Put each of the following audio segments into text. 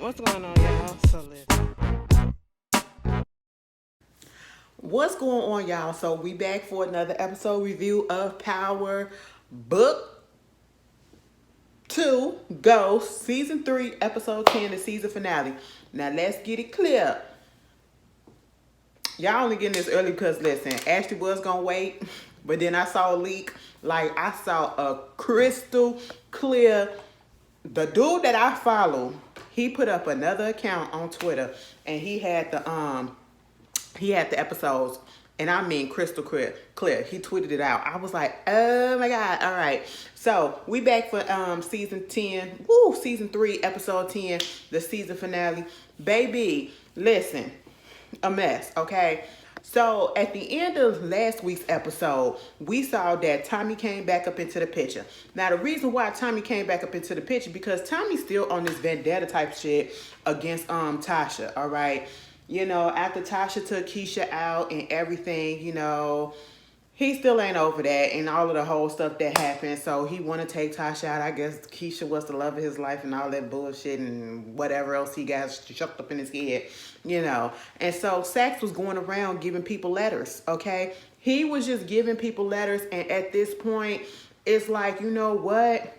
What's going on, y'all? So listen. What's going on, y'all? So we back for another episode review of Power Book 2 Ghost Season 3, Episode 10, the season finale. Now let's get it clear. Y'all only getting this early because listen, Ashley was gonna wait, but then I saw a leak. Like I saw a crystal clear. The dude that I follow, he put up another account on Twitter, and he had the episodes, and I mean crystal clear. He tweeted it out. I was like, oh my god, all right. So we back for season 10. Woo, season 3, episode 10, the season finale. Baby, listen, a mess, okay? So at the end of last week's episode, we saw that Tommy came back up into the picture. Now the reason why Tommy came back up into the picture because Tommy's still on this vendetta type shit against Tasha, all right? You know, after Tasha took Keisha out and everything, you know, he still ain't over that and all of the whole stuff that happened. So he want to take Tasha out. I guess Keisha was the love of his life and all that bullshit and whatever else he got shoved up in his head, you know. And so Saxe was going around giving people letters, okay? He was just giving people letters. And at this point, it's like, you know what?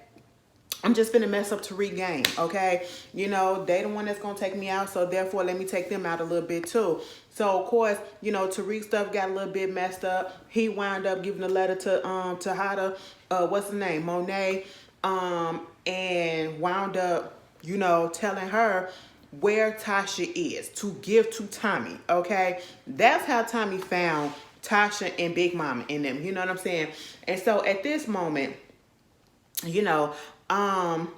I'm just finna mess up Tariq game, okay? You know, they the one that's gonna take me out, so therefore let me take them out a little bit too. So of course, you know, Tariq stuff got a little bit messed up. He wound up giving a letter to Hada, what's the name, Monet, and wound up, you know, telling her where Tasha is to give to Tommy, okay? That's how Tommy found Tasha and Big Mama in them, you know what I'm saying? And so at this moment, you know, um,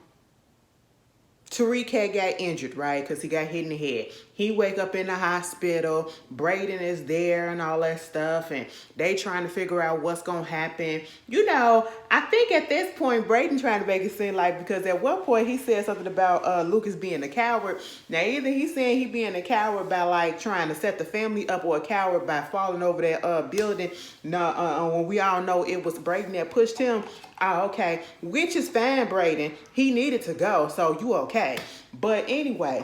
Tariq had got injured, right? Because he got hit in the head. He wake up in the hospital. Brayden is there and all that stuff. And they trying to figure out what's going to happen. You know, I think at this point, Brayden trying to make it seem like, because at one point he said something about Lucas being a coward. Now, either he's saying he being a coward by like trying to set the family up, or a coward by falling over that building. No, when we all know it was Brayden that pushed him. Oh, okay. Which is fine, Brayden. He needed to go, so you okay. But anyway,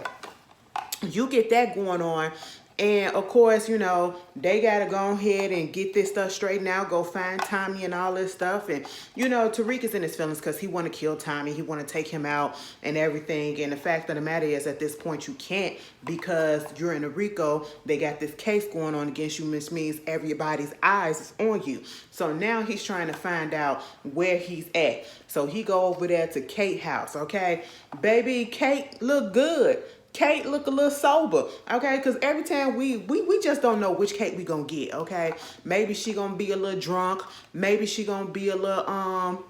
you get that going on. And of course, you know, they gotta go ahead and get this stuff straightened out, go find Tommy and all this stuff. And you know, Tariq is in his feelings because he want to kill Tommy, he want to take him out and everything. And the fact of the matter is, at this point, you can't, because you're in a RICO. They got this case going on against you, which means everybody's eyes is on you. So now he's trying to find out where he's at. So he go over there to Kate house, okay? Baby, Kate look good. Kate look a little sober, okay? Because every time we just don't know which Kate we gonna get, okay? Maybe she gonna be a little drunk. Maybe she gonna be a little,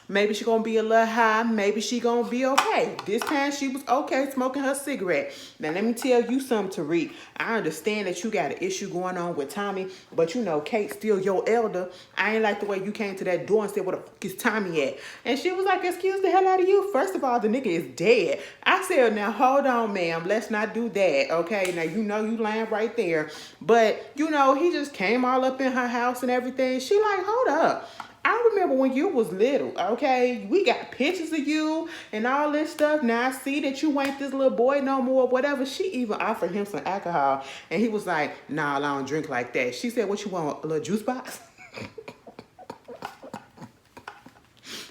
maybe she gonna be a little high. Maybe she gonna be okay. This time she was okay smoking her cigarette. Now let me tell you something, Tariq. I understand that you got an issue going on with Tommy, but you know Kate's still your elder. I ain't like the way you came to that door and said, "Where the fuck is Tommy at?" And she was like, "Excuse the hell out of you. First of all, the nigga is dead." I said, "Now hold on, ma'am. Let's not do that, okay? Now you know you lying right there." But you know he just came all up in her house and everything. She like, "Hold up. I remember when you was little, okay? We got pictures of you and all this stuff. Now I see that you ain't this little boy no more, whatever." She even offered him some alcohol, and he was like, "Nah, I don't drink like that." She said, "What you want, a little juice box?"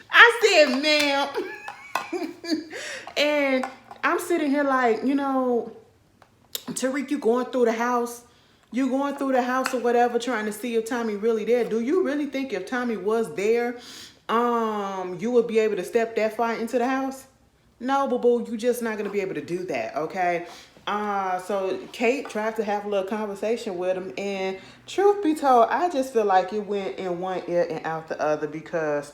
I said, "Ma'am." And I'm sitting here like, you know, Tariq, you going through the house. You going through the house or whatever, trying to see if Tommy really there. Do you really think if Tommy was there, you would be able to step that far into the house? No, boo-boo, you just not gonna be able to do that, okay? So Kate tried to have a little conversation with him, and truth be told, I just feel like it went in one ear and out the other, because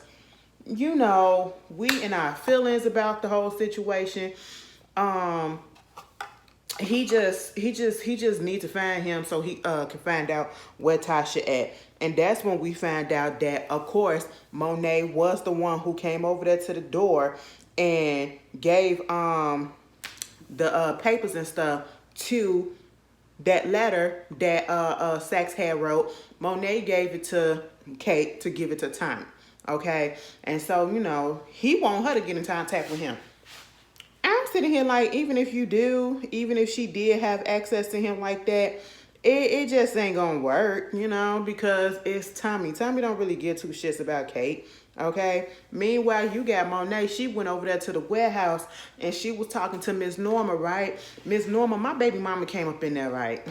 you know, we in our feelings about the whole situation. Um, he just needs to find him so he can find out where Tasha at. And that's when we find out that, of course, Monet was the one who came over there to the door and gave the papers and stuff to that letter that Saxe had wrote. Monet gave it to Kate to give it to Tommy. Okay? And so, you know, he want her to get in contact with him. I'm sitting here like, even if she did have access to him like that, it just ain't gonna work, you know, because it's Tommy. Tommy don't really give two shits about Kate. Okay. Meanwhile, you got Monet. She went over there to the warehouse and she was talking to Miss Norma, right? Miss Norma, my baby mama came up in there, right?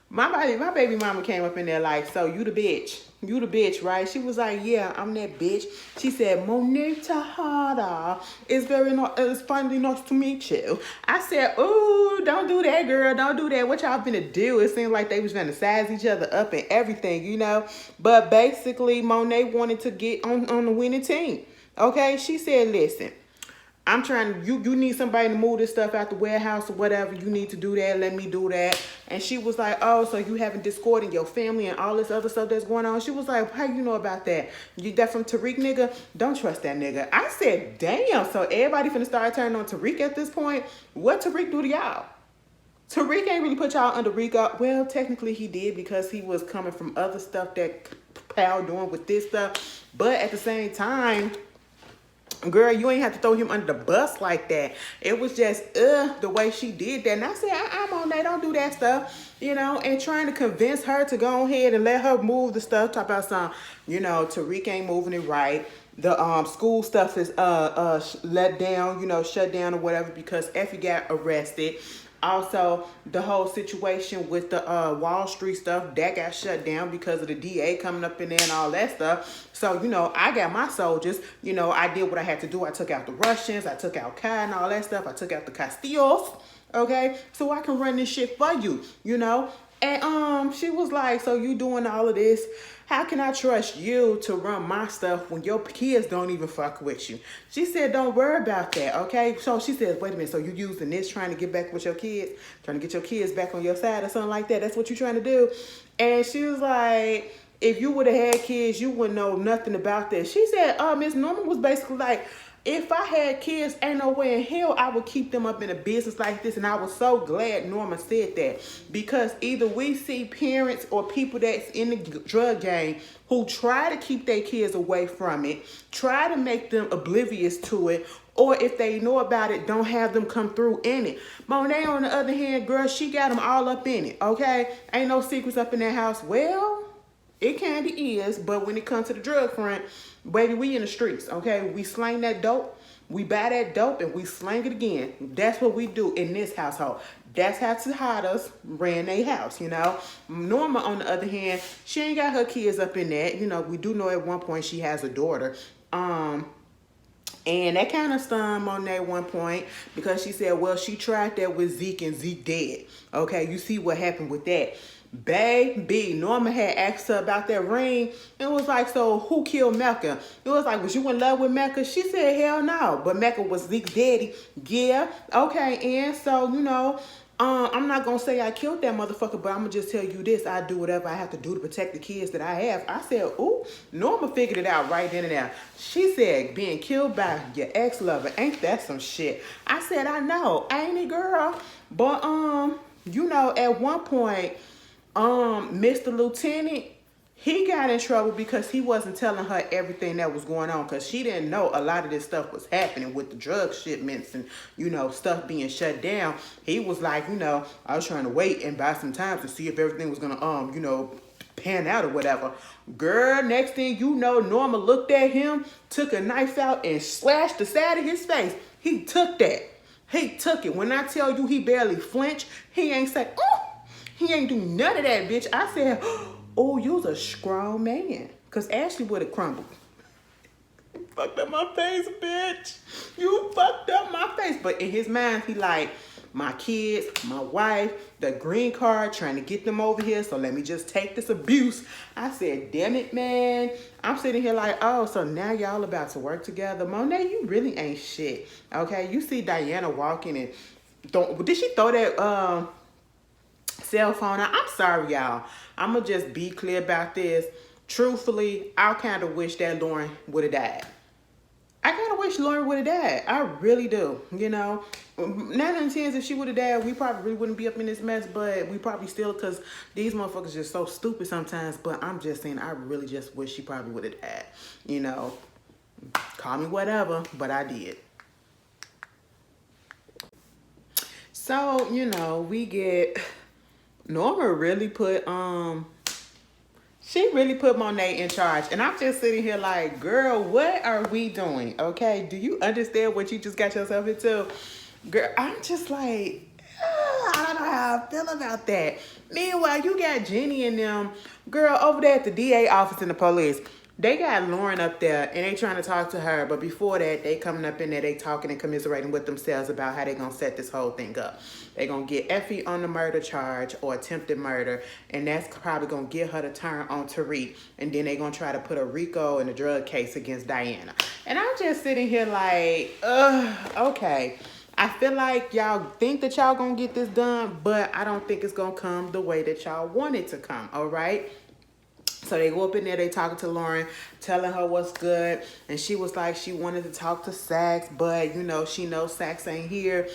My baby mama came up in there like, so you the bitch, right? She was like, yeah, I'm that bitch. She said, Monet Tejada, it's finally nice to meet you. I said, ooh, don't do that, girl, don't do that. What y'all finna do? It seemed like they was finna size each other up and everything, you know? But basically, Monet wanted to get on the winning team, okay? She said, listen, I'm trying, you need somebody to move this stuff out the warehouse or whatever. You need to do that. Let me do that. And she was like, oh, so you having discord in your family and all this other stuff that's going on? She was like, how you know about that? You that from Tariq, nigga? Don't trust that nigga. I said, damn. So everybody finna start turning on Tariq at this point. What Tariq do to y'all? Tariq ain't really put y'all under RICO. Well, technically he did because he was coming from other stuff that Pal doing with this stuff. But at the same time, girl, you ain't have to throw him under the bus like that. It was just, the way she did that. And I said, I'm on that. Don't do that stuff, you know, and trying to convince her to go ahead and let her move the stuff. Talk about some, you know, Tariq ain't moving it right. The school stuff is let down, you know, shut down or whatever because Effie got arrested. Also, the whole situation with the Wall Street stuff, that got shut down because of the DA coming up in there and all that stuff. So, you know, I got my soldiers. You know, I did what I had to do. I took out the Russians. I took out Kai and all that stuff. I took out the Castillos, okay? So I can run this shit for you, you know? And she was like, so you doing all of this? How can I trust you to run my stuff when your kids don't even fuck with you? She said, don't worry about that, okay? So she says, wait a minute, so you using this trying to get back with your kids? Trying to get your kids back on your side or something like that? That's what you're trying to do? And she was like, if you would have had kids, you wouldn't know nothing about this. She said, Miss Norman was basically like, if I had kids, ain't no way in hell I would keep them up in a business like this. And I was so glad Norma said that because either we see parents or people that's in the drug game who try to keep their kids away from it, try to make them oblivious to it, or if they know about it, don't have them come through in it. Monet, on the other hand, girl, she got them all up in it, okay? Ain't no secrets up in that house. Well, it kind of is, but when it comes to the drug front, baby, we in the streets, okay? We slang that dope, we buy that dope, and we slang it again. That's what we do in this household. That's how Tejadas ran their house, you know? Norma, on the other hand, she ain't got her kids up in that. You know, we do know at one point she has a daughter. And that kind of stung Monet at one point because she said, well, she tried that with Zeke and Zeke dead. Okay, you see what happened with that. Baby, Norma had asked her about that ring. It was like, so who killed Mecca? It was like, was you in love with Mecca? She said, hell no. But Mecca was Zeke's daddy. Yeah, okay, and so, you know, I'm not going to say I killed that motherfucker, but I'm going to just tell you this. I do whatever I have to do to protect the kids that I have. I said, ooh, Norma figured it out right then and there. She said, being killed by your ex-lover, ain't that some shit? I said, I know, ain't it, girl? But, you know, at one point, Mr. Lieutenant, he got in trouble because he wasn't telling her everything that was going on because she didn't know a lot of this stuff was happening with the drug shipments and, you know, stuff being shut down. He was like, you know, I was trying to wait and buy some time to see if everything was going to, you know, pan out or whatever. Girl, next thing you know, Norma looked at him, took a knife out and slashed the side of his face. He took that. He took it. When I tell you he barely flinched, he ain't say, oh. He ain't do none of that, bitch. I said, oh, you's a strong man. Because Ashley would have crumbled. You fucked up my face, bitch. You fucked up my face. But in his mind, he like, my kids, my wife, the green card, trying to get them over here. So let me just take this abuse. I said, damn it, man. I'm sitting here like, oh, so now y'all about to work together. Monet, you really ain't shit. Okay, you see Diana walking and did she throw that cell phone out? I'm sorry, y'all. I'm gonna just be clear about this. Truthfully, I kind of wish that Lauren would have died. I kind of wish Lauren would have died. I really do. You know, 9 out of 10, if she would have died, we probably really wouldn't be up in this mess, but we probably still, because these motherfuckers just so stupid sometimes. But I'm just saying, I really just wish she probably would have died, you know. Call me whatever, but I did. So, we get Norma really put she really put Monet in charge. And I'm just sitting here like, girl, what are we doing? Okay. Do you understand what you just got yourself into? Girl, I'm just like, I don't know how I feel about that. Meanwhile, you got Jenny and them, girl, over there at the DA office in the police. They got Lauren up there and they trying to talk to her. But before that, they coming up in there, they talking and commiserating with themselves about how they going to set this whole thing up. They going to get Effie on the murder charge or attempted murder. And that's probably going to get her to turn on Tariq. And then they going to try to put a RICO and a drug case against Diana. And I'm just sitting here like, okay. I feel like y'all think that y'all going to get this done. But I don't think it's going to come the way that y'all want it to come. All right. So they go up in there, they talking to Lauren, telling her what's good. And she was like, she wanted to talk to Saxe, but, she knows Saxe ain't here.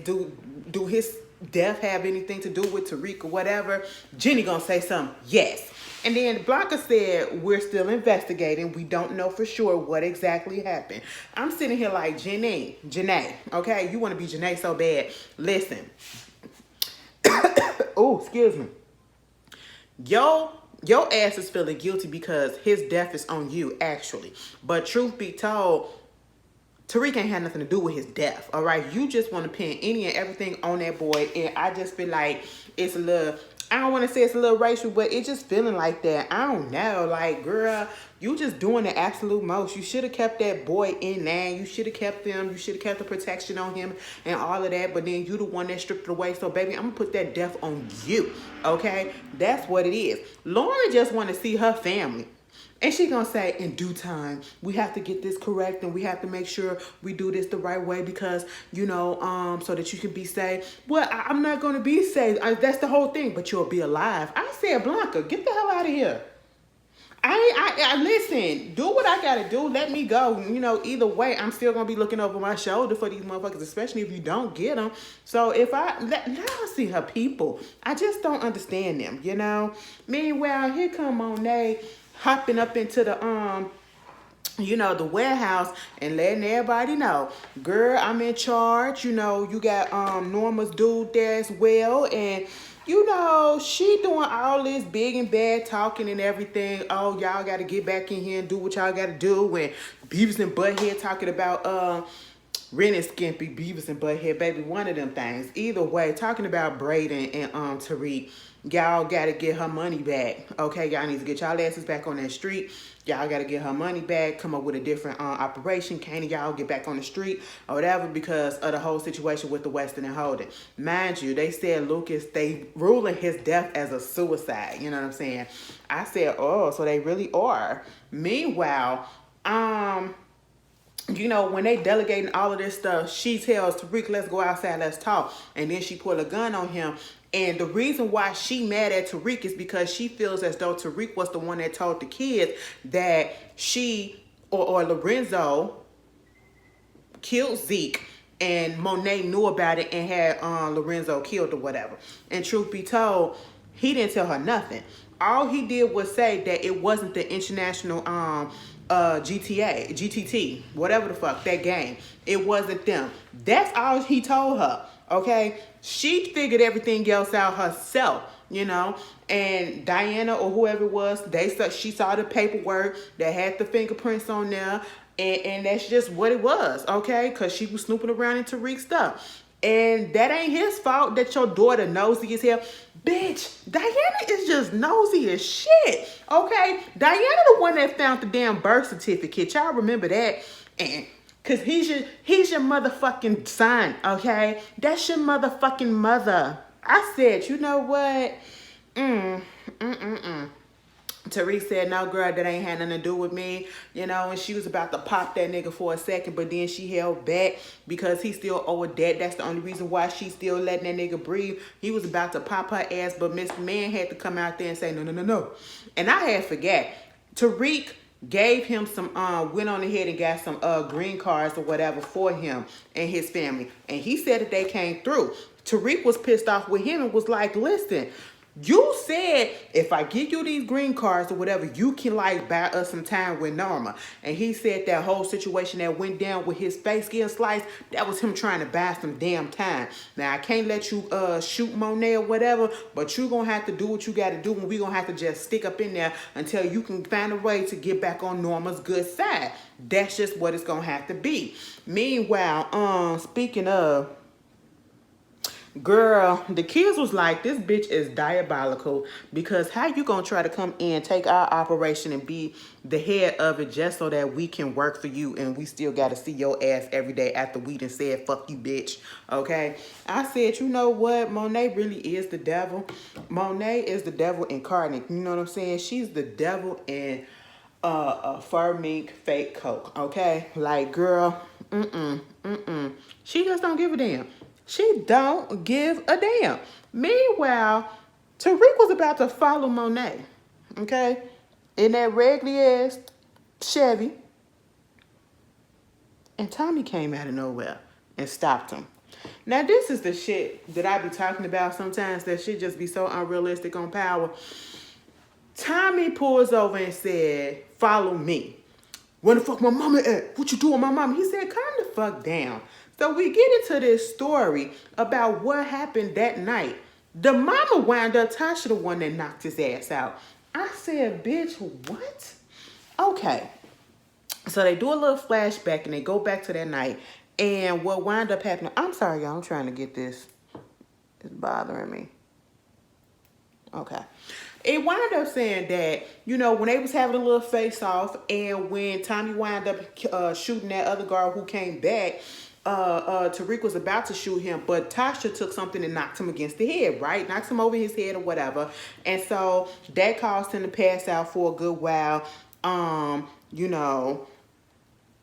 Do his death have anything to do with Tariq or whatever? Jenny gonna say something, yes. And then Blanca said, we're still investigating. We don't know for sure what exactly happened. I'm sitting here like, Janae, okay? You want to be Janae so bad. Listen. Oh, excuse me. Your ass is feeling guilty because his death is on you, actually. But truth be told, Tariq ain't had nothing to do with his death, all right? You just want to pin any and everything on that boy, and I just feel like it's a little, I don't want to say it's a little racial, but it's just feeling like that. I don't know, like, girl, you just doing the absolute most. You should have kept that boy in there. You should have kept them. You should have kept the protection on him and all of that, but then you the one that stripped it away. So, baby, I'm going to put that death on you, okay? That's what it is. Lauren just want to see her family. And she gonna say, in due time, we have to get this correct and we have to make sure we do this the right way because, so that you can be safe. Well, I'm not gonna be safe. That's the whole thing, but you'll be alive. I said, Blanca, get the hell out of here. I listen, do what I gotta do. Let me go. Either way, I'm still gonna be looking over my shoulder for these motherfuckers, especially if you don't get them. So if let her see her people. I just don't understand them, Meanwhile, here come Monet hopping up into the the warehouse and letting everybody know, girl, I'm in charge. You got Norma's dude there as well, and she doing all this big and bad talking and everything. Oh, y'all got to get back in here and do what y'all got to do. And Beavis and Butthead talking about Ren and Skimpy, Beavis and Butthead, baby, one of them things. Either way, talking about Braden and Tariq. Y'all got to get her money back. Okay, y'all need to get y'all asses back on that street. Y'all got to get her money back, come up with a different operation. Can't y'all get back on the street or whatever because of the whole situation with the Weston and Holden. Mind you, they said Lucas, they ruling his death as a suicide. You know what I'm saying? I said, oh, so they really are. Meanwhile, when they delegating all of this stuff, she tells Tariq, let's go outside, let's talk. And then she pulled a gun on him. And the reason why she mad at Tariq is because she feels as though Tariq was the one that told the kids that she or Lorenzo killed Zeke and Monet knew about it and had Lorenzo killed or whatever. And truth be told, he didn't tell her nothing. All he did was say that it wasn't the international GTT, whatever the fuck, that game. It wasn't them. That's all he told her. Okay, she figured everything else out herself, and Diana or whoever it was, she saw the paperwork that had the fingerprints on there, and that's just what it was, okay, because she was snooping around in Tariq's stuff. And that ain't his fault that your daughter nosy as hell. Bitch, Diana is just nosy as shit, okay? Diana the one that found the damn birth certificate. Y'all remember that? And because he's your motherfucking son, okay? That's your motherfucking mother. I said, you know what? Tariq said, no, girl, that ain't had nothing to do with me. And she was about to pop that nigga for a second, but then she held back because he still owed a debt. That's the only reason why she's still letting that nigga breathe. He was about to pop her ass, but Mr. Man had to come out there and say, no. And I had forgot. Tariq gave him some, went on ahead and got some green cards or whatever for him and his family. And he said that they came through. Tariq was pissed off with him and was like, listen, You said if I give you these green cards or whatever, you can like buy us some time with Norma. And he said that whole situation that went down with his face getting sliced, that was him trying to buy some damn time. Now I can't let you shoot Monet or whatever, but you gonna have to do what you gotta do, and we gonna have to just stick up in there until you can find a way to get back on Norma's good side. That's just what it's gonna have to be. Meanwhile, speaking of, girl, the kids was like, this bitch is diabolical, because how you gonna try to come in, take our operation and be the head of it just so that we can work for you, and we still gotta see your ass every day after we done said fuck you bitch. Okay, I said, you know what, Monet really is the devil. Monet is the devil incarnate. You know what I'm saying? She's the devil in a fur mink fake coat. Okay, like, girl, she just don't give a damn. She don't give a damn. Meanwhile, Tariq was about to follow Monet, okay, in that raggedy ass Chevy, and Tommy came out of nowhere and stopped him. Now, this is the shit that I be talking about sometimes, that shit just be so unrealistic on Power. Tommy pulls over and said, follow me. Where the fuck my mama at? What you doing, my mama? He said, calm the fuck down. So we get into this story about what happened that night. The mama wound up, Tasha the one that knocked his ass out. I said, bitch, what? Okay. So they do a little flashback and they go back to that night. And what wound up happening, I'm sorry, y'all, I'm trying to get this. It's bothering me. Okay. It wound up saying that, you know, when they was having a little face-off, and when Tommy wound up shooting that other girl who came back, Tariq was about to shoot him, but Tasha took something and knocked him against the head, right? Knocked him over his head or whatever. And so that caused him to pass out for a good while. You know,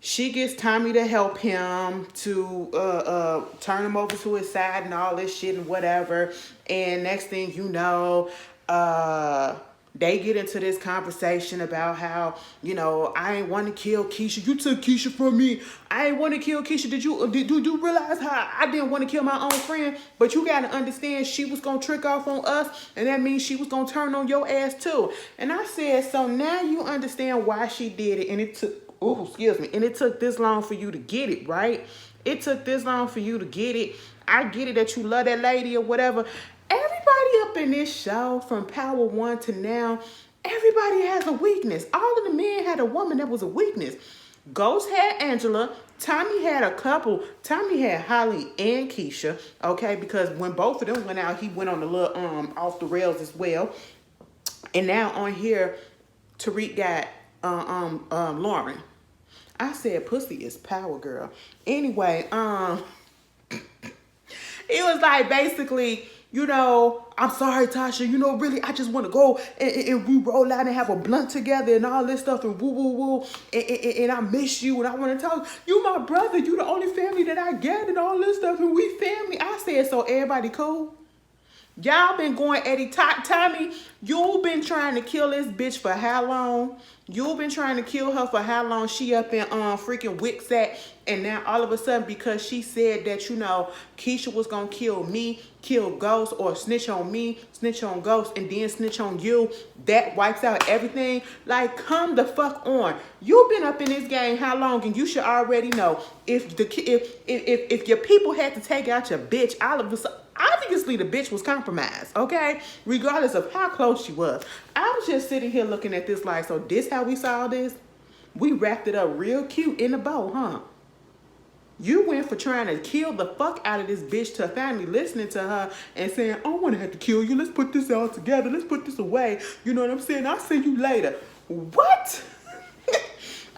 she gets Tommy to help him to turn him over to his side and all this shit and whatever. And next thing you know, they get into this conversation about how, you know, I ain't want to kill Keisha. You took Keisha from me. I ain't want to kill Keisha. Did you realize how I didn't want to kill my own friend? But you got to understand, she was going to trick off on us, and that means she was going to turn on your ass too. And I said, so now you understand why she did it, and it took, oh, excuse me, and it took this long for you to get it, right? It took this long for you to get it. I get it that you love that lady or whatever. Everybody up in this show, from Power 1 to now, everybody has a weakness. All of the men had a woman that was a weakness. Ghost had Angela. Tommy had a couple. Tommy had Holly and Keisha, okay, because when both of them went out, he went on a little off the rails as well. And now on here, Tariq got Lauren. I said pussy is power, girl. Anyway, it was like basically, you know, I'm sorry, Tasha, you know, really, I just want to go and we roll out and have a blunt together and all this stuff and woo, woo, woo. And I miss you and I want to talk. You my brother. You the only family that I get and all this stuff, and we family. I said, so everybody cool? Y'all been going at it. Tommy, you've been trying to kill this bitch for how long? You've been trying to kill her for how long? She up in freaking Wixat, and now all of a sudden, because she said that, you know, Keisha was gonna kill me, kill Ghost, or snitch on me, snitch on Ghost, and then snitch on you, that wipes out everything. Like, come the fuck on. You've been up in this game how long? And you should already know, if your people had to take out your bitch, all of a sudden, obviously the bitch was compromised, okay? Regardless of how close she was. I was just sitting here looking at this like, so this how we saw this? We wrapped it up real cute in a bow, huh? You went for trying to kill the fuck out of this bitch to finally listening to her and saying, I want to have to kill you. Let's put this all together. Let's put this away. You know what I'm saying? I'll see you later. What?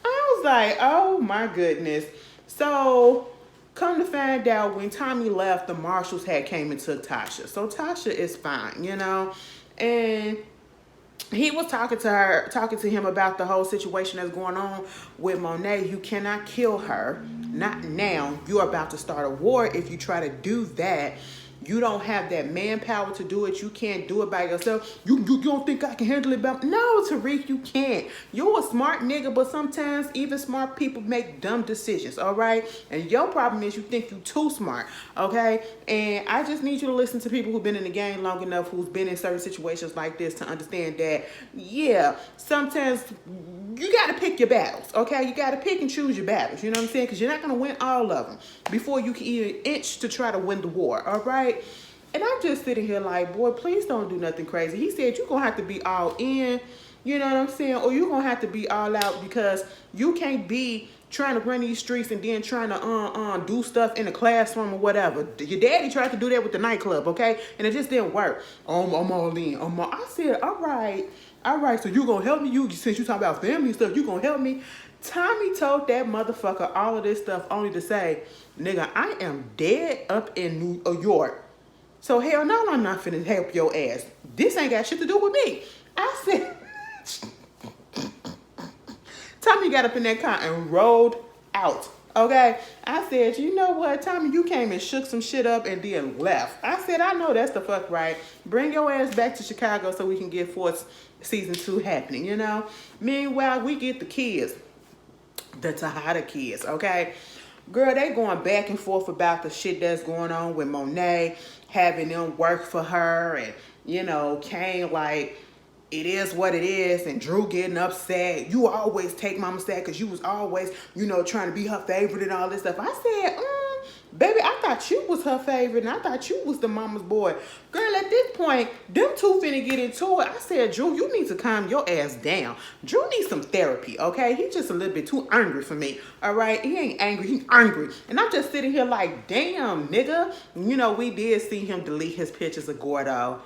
I was like, oh my goodness. So come to find out, when Tommy left, the marshals had came and took Tasha. So Tasha is fine, you know, and he was talking to him about the whole situation that's going on with Monet. You cannot kill her, not now. You're about to start a war. If you try to do that, You don't have that manpower to do it. You can't do it by yourself. You don't think I can handle it by... No, Tariq, you can't. You're a smart nigga, but sometimes even smart people make dumb decisions, all right? And your problem is you think you too smart, okay? And I just need you to listen to people who've been in the game long enough, who's been in certain situations like this to understand that, yeah, sometimes you got to pick your battles, okay? You got to pick and choose your battles, you know what I'm saying? Because you're not going to win all of them before you can even inch to try to win the war, all right? And I'm just sitting here like, boy, please don't do nothing crazy. He said you're going to have to be all in, you know what I'm saying? Or you're going to have to be all out, because you can't be trying to run these streets and then trying to do stuff in the classroom or whatever. Your daddy tried to do that with the nightclub, okay? And it just didn't work. I'm all in. I said, all right, so you going to help me? Since you talking about family and stuff, you going to help me? Tommy told that motherfucker all of this stuff only to say, nigga, I am dead up in New York. So hell no, I'm not finna help your ass. This ain't got shit to do with me. I said, Tommy got up in that car and rolled out, okay? I said, you know what, Tommy, you came and shook some shit up and then left. I said, I know that's the fuck right. Bring your ass back to Chicago so we can get Force Season 2 happening, you know? Meanwhile, we get the kids, the Tejada kids, okay? Girl, they going back and forth about the shit that's going on with Monet, having them work for her, and, you know, Kane like, it is what it is, and Drew getting upset. You always take mama sad because you was always, you know, trying to be her favorite and all this stuff. I said, baby, I thought you was her favorite, and I thought you was the mama's boy. Girl, at this point, them two finna get into it. I said, Drew, you need to calm your ass down. Drew needs some therapy, okay? He's just a little bit too angry for me, all right? He ain't angry, he's angry. And I'm just sitting here like, damn, nigga. You know, we did see him delete his pictures of Gordo.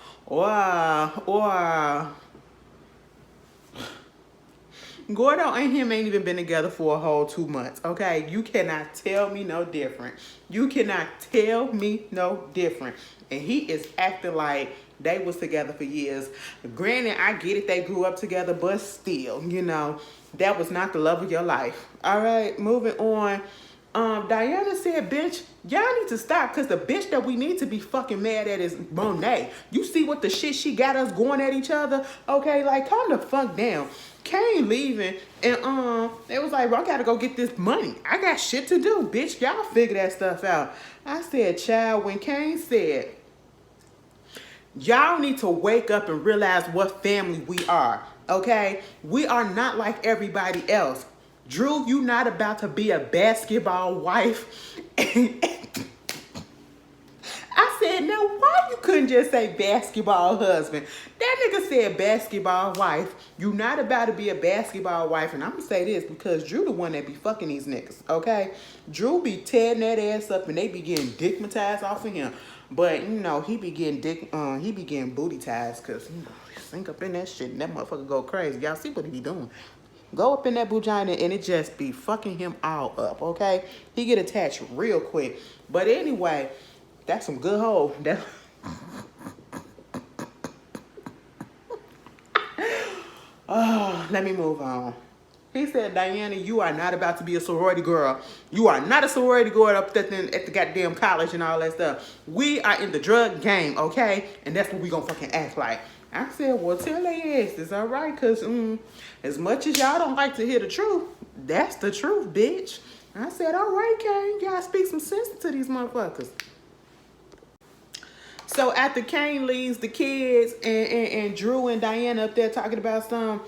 Gordo and him ain't even been together for a whole 2 months, okay? You cannot tell me no different. You cannot tell me no different. And he is acting like they was together for years. Granted, I get it, they grew up together, but still, you know, that was not the love of your life. All right, moving on. Diana said, bitch, y'all need to stop, because the bitch that we need to be fucking mad at is Monet. You see what the shit she got us going at each other? Okay, like, calm the fuck down. Kane leaving, and it was like, well, I gotta go get this money. I got shit to do, bitch. Y'all figure that stuff out. I said, child, when Kane said, y'all need to wake up and realize what family we are, okay? We are not like everybody else. Drew, you not about to be a basketball wife. I said, now why you couldn't just say basketball husband? That nigga said basketball wife. You not about to be a basketball wife. And I'm going to say this because Drew the one that be fucking these niggas, okay? Drew be tearing that ass up and they be getting dickmatized off of him. But, you know, he be getting booty ties because, you know, he sink up in that shit and that motherfucker go crazy. Y'all see what he be doing. Go up in that vagina and it just be fucking him all up, okay? He get attached real quick. But anyway, that's some good hoe. Oh, let me move on. He said, Diana, you are not about to be a sorority girl. You are not a sorority girl up at the goddamn college and all that stuff. We are in the drug game, okay? And that's what we gonna fucking act like. I said, well, tell their ass it's all right, because as much as y'all don't like to hear the truth, that's the truth, bitch. I said, all right, Kane, y'all speak some sense to these motherfuckers. So after Kane leaves the kids and Drew and Diana up there talking about some,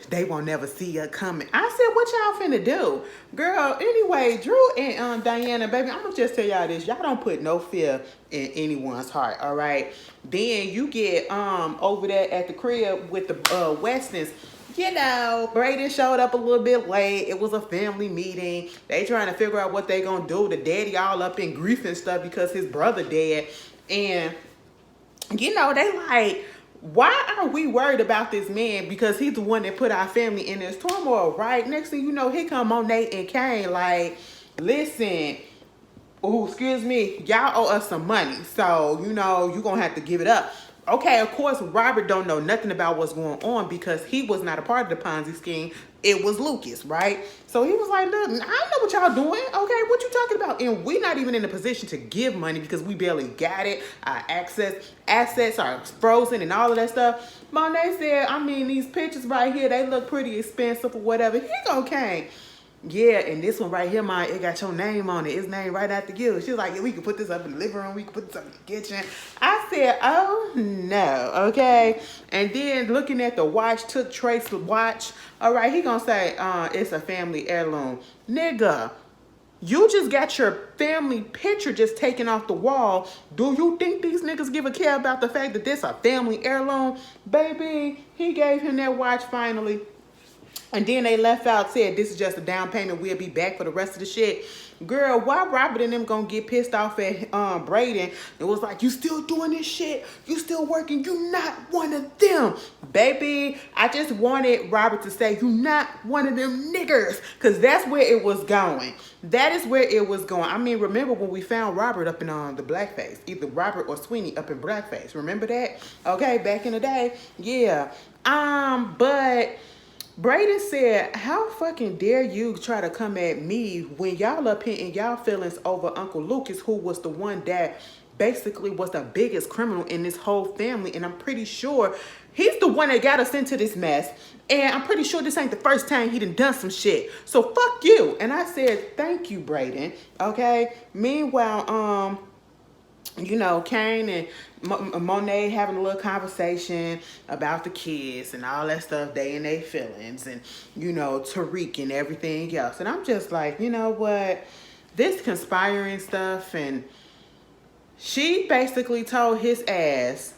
they won't never see her coming. I said, what y'all finna do? Girl, anyway, Drew and Diana, baby, I'm gonna just tell y'all this. Y'all don't put no fear in anyone's heart, all right? Then you get over there at the crib with the Westons. You know, Brayden showed up a little bit late. It was a family meeting. They trying to figure out what they gonna do. The daddy all up in grief and stuff because his brother dead. And, you know, they like, why are we worried about this man? Because he's the one that put our family in this turmoil, right? Next thing you know, here come Monet and Kane like, listen, oh, excuse me, y'all owe us some money. So, you know, you're going to have to give it up. Okay, of course, Robert don't know nothing about what's going on because he was not a part of the Ponzi scheme. It was Lucas, right? So he was like, look, I know what y'all doing. Okay, what you talking about? And we're not even in a position to give money because we barely got it. Our assets are frozen and all of that stuff. Monet said, I mean, these pictures right here, they look pretty expensive or whatever. Here go Kane. Yeah, and this one right here, it got your name on it. It's named right after you. She was like, yeah, we can put this up in the living room. We can put this up in the kitchen. I said, oh, no, okay. And then looking at the watch, took Trace's watch. All right, he gonna say, it's a family heirloom. Nigga, you just got your family picture just taken off the wall. Do you think these niggas give a care about the fact that this a family heirloom? Baby, he gave him that watch finally. And then they left out, said, this is just a down payment. We'll be back for the rest of the shit. Girl, why Robert and them gonna get pissed off at Brayden? It was like, you still doing this shit? You still working? You not one of them. Baby, I just wanted Robert to say, you not one of them niggers. Because that's where it was going. That is where it was going. I mean, remember when we found Robert up in the blackface? Either Robert or Sweeney up in blackface. Remember that? Okay, back in the day. Yeah. But Brayden said, how fucking dare you try to come at me when y'all up here in y'all feelings over Uncle Lucas, who was the one that basically was the biggest criminal in this whole family. And I'm pretty sure he's the one that got us into this mess. And I'm pretty sure this ain't the first time he done some shit. So fuck you. And I said, thank you, Brayden. Okay. Meanwhile, you know, Kane and Monet having a little conversation about the kids and all that stuff, they in their feelings, and, you know, Tariq and everything else. And I'm just like, you know what? This conspiring stuff, and she basically told his ass,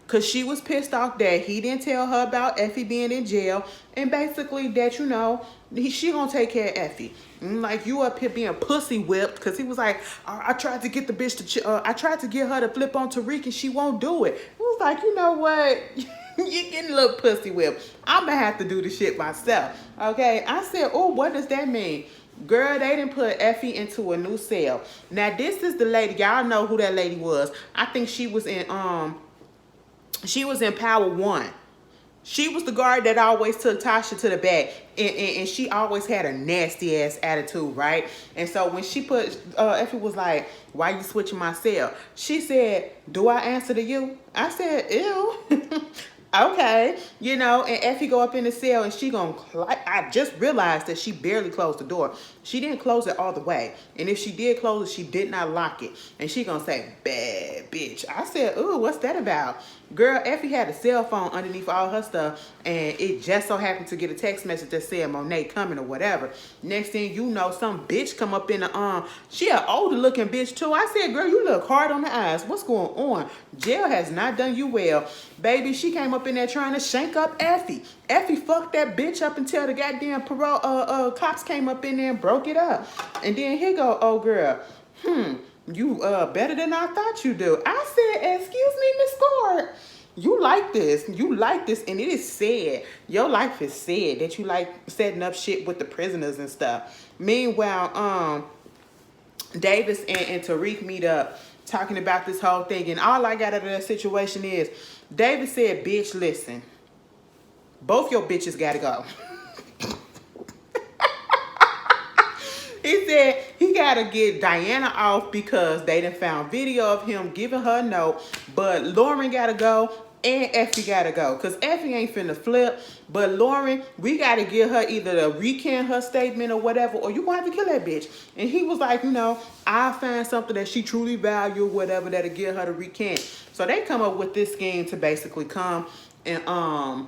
because she was pissed off that he didn't tell her about Effie being in jail, and basically that, you know, she gonna take care of Effie. And like, you up here being pussy whipped, because he was like, I tried to get the bitch to, I tried to get her to flip on Tariq and she won't do it. It was like, you know what? You're getting a little pussy whipped. I'm gonna have to do the shit myself. Okay? I said, oh, what does that mean? Girl, they didn't put Effie into a new cell. Now, this is the lady. Y'all know who that lady was. I think she was in Power One. She was the guard that always took Tasha to the back, and she always had a nasty ass attitude, right? And so when she put, Effie was like, why you switching my cell? She said, do I answer to you? I said, ew. Okay, you know, and Effie go up in the cell and she gonna, I just realized that she barely closed the door. She didn't close it all the way. And if she did close it, she did not lock it. And she gonna say, bad bitch. I said, ooh, what's that about? Girl, Effie had a cell phone underneath all her stuff, and it just so happened to get a text message that said Monet coming or whatever. Next thing you know, some bitch come up in the, she an older looking bitch too. I said, girl, you look hard on the eyes. What's going on? Jail has not done you well. Baby, she came up in there trying to shank up Effie. Effie fucked that bitch up until the goddamn parole, cops came up in there and broke it up. And then here go, oh girl, you better than I thought you do. I said, excuse me, Miss Gord, you like this, and it is sad. Your life is sad that you like setting up shit with the prisoners and stuff. Meanwhile, Davis and Tariq meet up talking about this whole thing, and all I got out of that situation is Davis said, bitch, listen, both your bitches gotta go. He said he gotta get Diana off because they done found video of him giving her a note, but Lauren gotta go and Effie gotta go, because Effie ain't finna flip, but Lauren, we gotta get her either to recant her statement or whatever, or you gonna have to kill that bitch. And he was like, you know, I'll find something that she truly value, whatever, that'll get her to recant. So they come up with this scheme to basically come and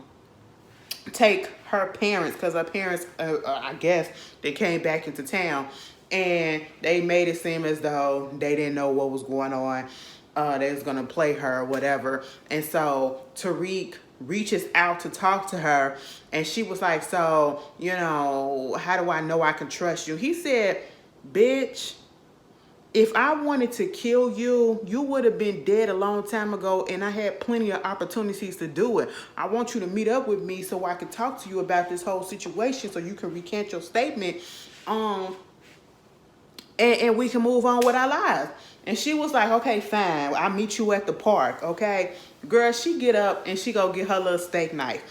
take her parents, because her parents, I guess, they came back into town, and they made it seem as though they didn't know what was going on. They was gonna play her or whatever. And so Tariq reaches out to talk to her, and she was like, so, you know, how do I know I can trust you? He said, bitch, if I wanted to kill you, you would have been dead a long time ago, and I had plenty of opportunities to do it. I want you to meet up with me so I can talk to you about this whole situation so you can recant your statement. and we can move on with our lives. And she was like, okay, fine. I'll meet you at the park, okay? Girl, she get up and she go get her little steak knife.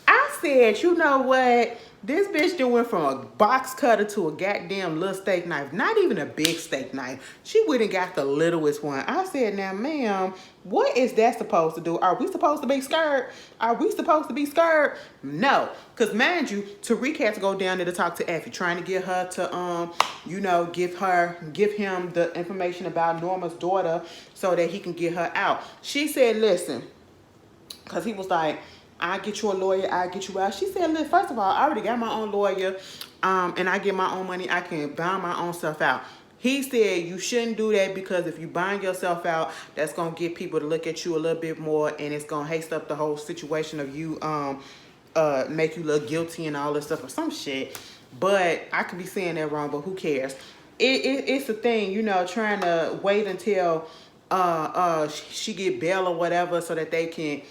I said, you know what? This bitch done went from a box cutter to a goddamn little steak knife. Not even a big steak knife. She went and got the littlest one. I said, now, ma'am, what is that supposed to do? Are we supposed to be scared? Are we supposed to be scared? No. Because, mind you, Tariq had to go down there to talk to Effie, trying to get her to, you know, give him the information about Norma's daughter so that he can get her out. She said, listen, because he was like, I get you a lawyer, I get you out. She said, look, first of all, I already got my own lawyer, and I get my own money. I can buy my own stuff out. He said you shouldn't do that because if you bind yourself out, that's going to get people to look at you a little bit more, and it's going to haste up the whole situation of you, make you look guilty and all this stuff or some shit. But I could be saying that wrong, but who cares? It's a thing, you know, trying to wait until she get bail or whatever so that they can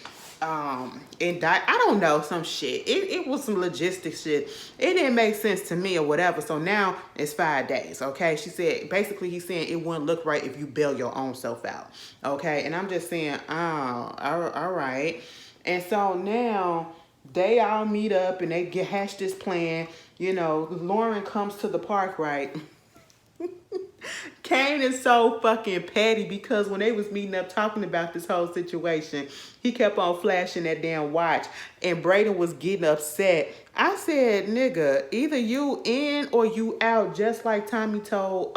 indict. I don't know, some shit. It was some logistics shit. It didn't make sense to me or whatever. So now it's 5 days. Okay, she said basically he's saying it wouldn't look right if you bail your own self out. Okay, and I'm just saying, all right. And so now they all meet up and they hash this plan. You know, Lauren comes to the park, right? Kane is so fucking petty because when they was meeting up talking about this whole situation, he kept on flashing that damn watch and Brayden was getting upset. I said, nigga, either you in or you out, just like Tommy told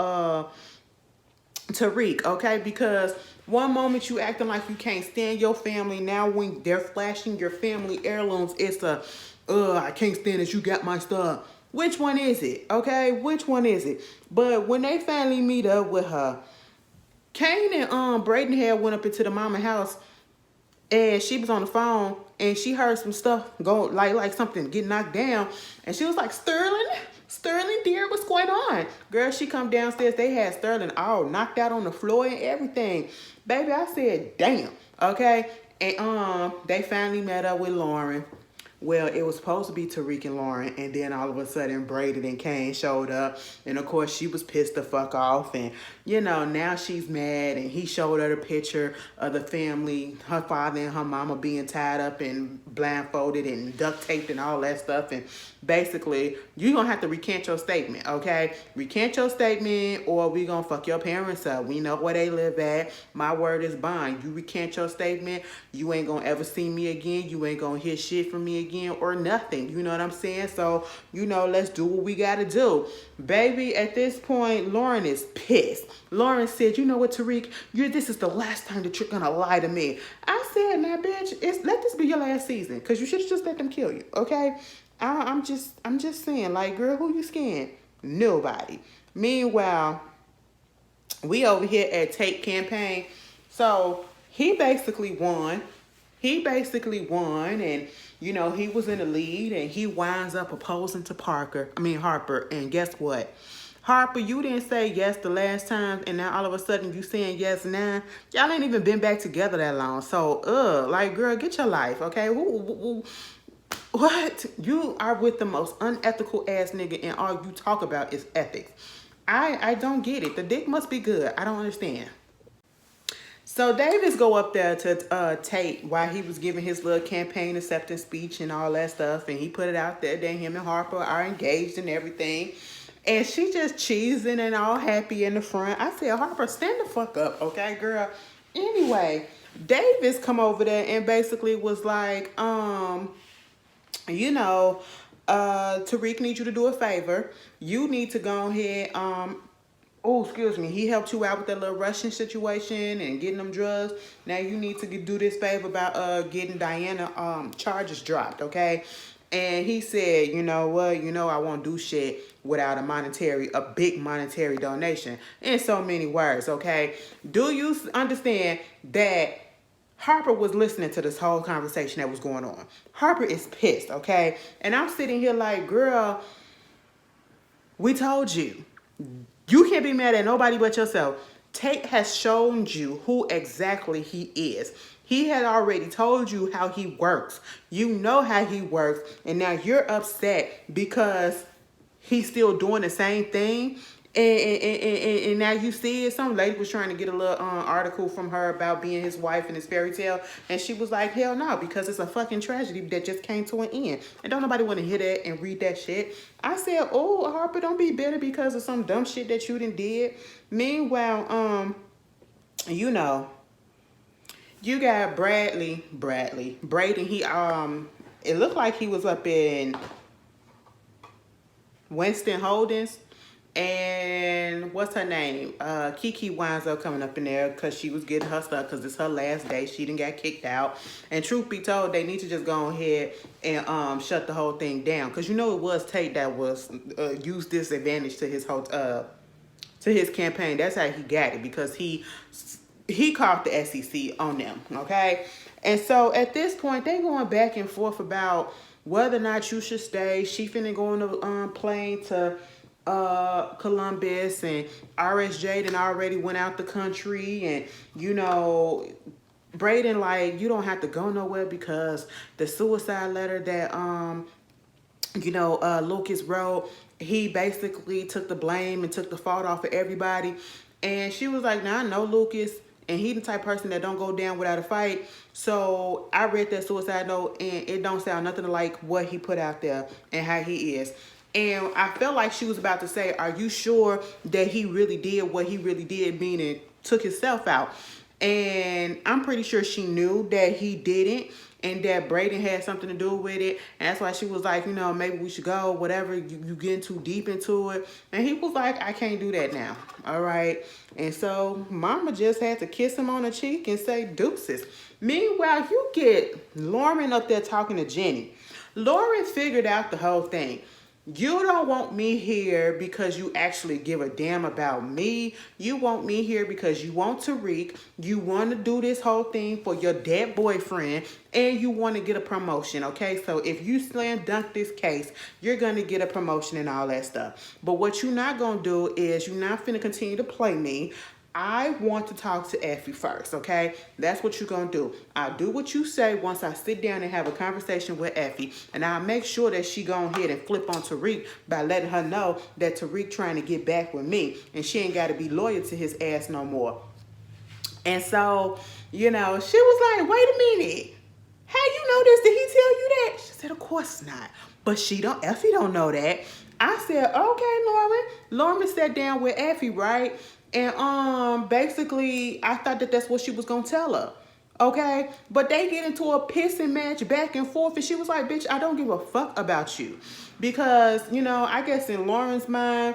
Tariq, okay? Because one moment you acting like you can't stand your family, now when they're flashing your family heirlooms, it's I can't stand it, you got my stuff. Which one is it? Okay, which one is it? But when they finally meet up with her, Kane and Brayden had went up into the mama house and she was on the phone and she heard some stuff go like something get knocked down and she was like, Sterling, dear, what's going on? Girl, she come downstairs. They had Sterling all knocked out on the floor and everything. Baby, I said, damn. Okay, and they finally met up with Lauren. Well, it was supposed to be Tariq and Lauren, and then all of a sudden Brayden and Kane showed up, and of course she was pissed the fuck off, and you know, now she's mad, and he showed her the picture of the family, her father and her mama being tied up and blindfolded and duct taped and all that stuff, and basically, you're gonna have to recant your statement, okay? Recant your statement, or we gonna fuck your parents up. We know where they live at. My word is bond. You recant your statement, you ain't gonna ever see me again, you ain't gonna hear shit from me again or nothing. You know what I'm saying? So, you know, let's do what we gotta do. Baby, at this point, Lauren is pissed. Lauren said, you know what, Tariq, this is the last time that you're gonna lie to me. I said, now, bitch, let this be your last season, because you should have just let them kill you, okay? I'm just saying, like, girl, who you scaring? Nobody. Meanwhile, we over here at Tate campaign. So he basically won. And you know, he was in the lead and he winds up opposing to Harper. And guess what? Harper, you didn't say yes the last time, and now all of a sudden you saying yes now. Y'all ain't even been back together that long. So, like, girl, get your life, okay? What? You are with the most unethical ass nigga and all you talk about is ethics. I don't get it. The dick must be good. I don't understand. So Davis go up there to Tate while he was giving his little campaign acceptance speech and all that stuff. And he put it out there that him and Harper are engaged and everything. And she just cheesing and all happy in the front. I said, Harper, stand the fuck up, okay, girl? Anyway, Davis come over there and basically was like, you know, Tariq needs you to do a favor. You need to go ahead, he helped you out with that little Russian situation and getting them drugs. Now you need to do this favor about getting Diana charges dropped, okay? And he said, you know what, I won't do shit without a big monetary donation. In so many words, okay? Do you understand that Harper was listening to this whole conversation that was going on? Harper is pissed, okay? And I'm sitting here like, girl, we told you. You can't be mad at nobody but yourself. Tate has shown you who exactly he is. He had already told you how he works. You know how he works. And now you're upset because he's still doing the same thing. And now you see it. Some lady was trying to get a little article from her about being his wife and his fairy tale, and she was like, hell no, because it's a fucking tragedy that just came to an end, and don't nobody want to hear that and read that shit. I said, oh, Harper, don't be bitter because of some dumb shit that you done did. Meanwhile, you know, you got Braden. He it looked like he was up in Winston Holdings. And what's her name? Kiki winds up coming up in there because she was getting her stuff because it's her last day. She didn't get kicked out. And truth be told, they need to just go ahead and shut the whole thing down. Because you know it was Tate that was used this advantage to his whole to his campaign. That's how he got it, because he caught the SEC on them. Okay, and so at this point they going back and forth about whether or not you should stay. She finna go on the plane to Columbus, and RSJ done already went out the country, and you know, Braden like, you don't have to go nowhere because the suicide letter that Lucas wrote, he basically took the blame and took the fault off of everybody. And she was like, now I know Lucas, and he the type of person that don't go down without a fight. So I read that suicide note, and it don't sound nothing like what he put out there and how he is. And I felt like she was about to say, are you sure that he really did what he really did, meaning took himself out? And I'm pretty sure she knew that he didn't, and that Braden had something to do with it. And that's why she was like, you know, maybe we should go, whatever, you getting too deep into it. And he was like, I can't do that now. All right. And so Mama just had to kiss him on the cheek and say deuces. Meanwhile, you get Lauren up there talking to Jenny. Lauren figured out the whole thing. You don't want me here because you actually give a damn about me. You want me here because you want Tariq. You want to do this whole thing for your dead boyfriend, and you want to get a promotion, okay? So if you slam dunk this case, you're going to get a promotion and all that stuff. But what you're not going to do is you're not finna continue to play me. I want to talk to Effie first, okay? That's what you're going to do. I'll do what you say once I sit down and have a conversation with Effie, and I'll make sure that she go ahead and flip on Tariq by letting her know that Tariq trying to get back with me, and she ain't got to be loyal to his ass no more. And so, you know, she was like, wait a minute. How you know this? Did he tell you that? She said, of course not. But Effie don't know that. I said, okay, Lauren. Lauren sat down with Effie, right? And basically, I thought that that's what she was going to tell her. Okay? But they get into a pissing match back and forth. And she was like, bitch, I don't give a fuck about you. Because, you know, I guess in Lauren's mind,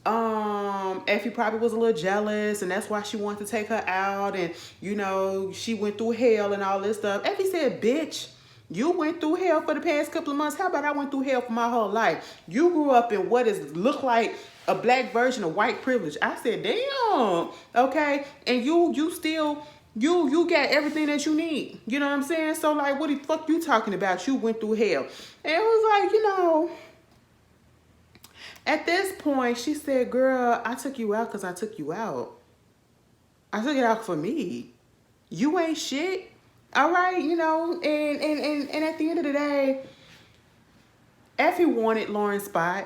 Effie probably was a little jealous, and that's why she wanted to take her out. And, you know, she went through hell and all this stuff. Effie said, bitch, you went through hell for the past couple of months. How about I went through hell for my whole life? You grew up in what is look like a black version of white privilege. I said, damn, okay. And you still, you got everything that you need. You know what I'm saying? So like, what the fuck you talking about? You went through hell. And it was like, you know, at this point, she said, girl, I took you out because I took you out. I took it out for me. You ain't shit. All right, you know, and at the end of the day, Effie wanted Lauren's spot.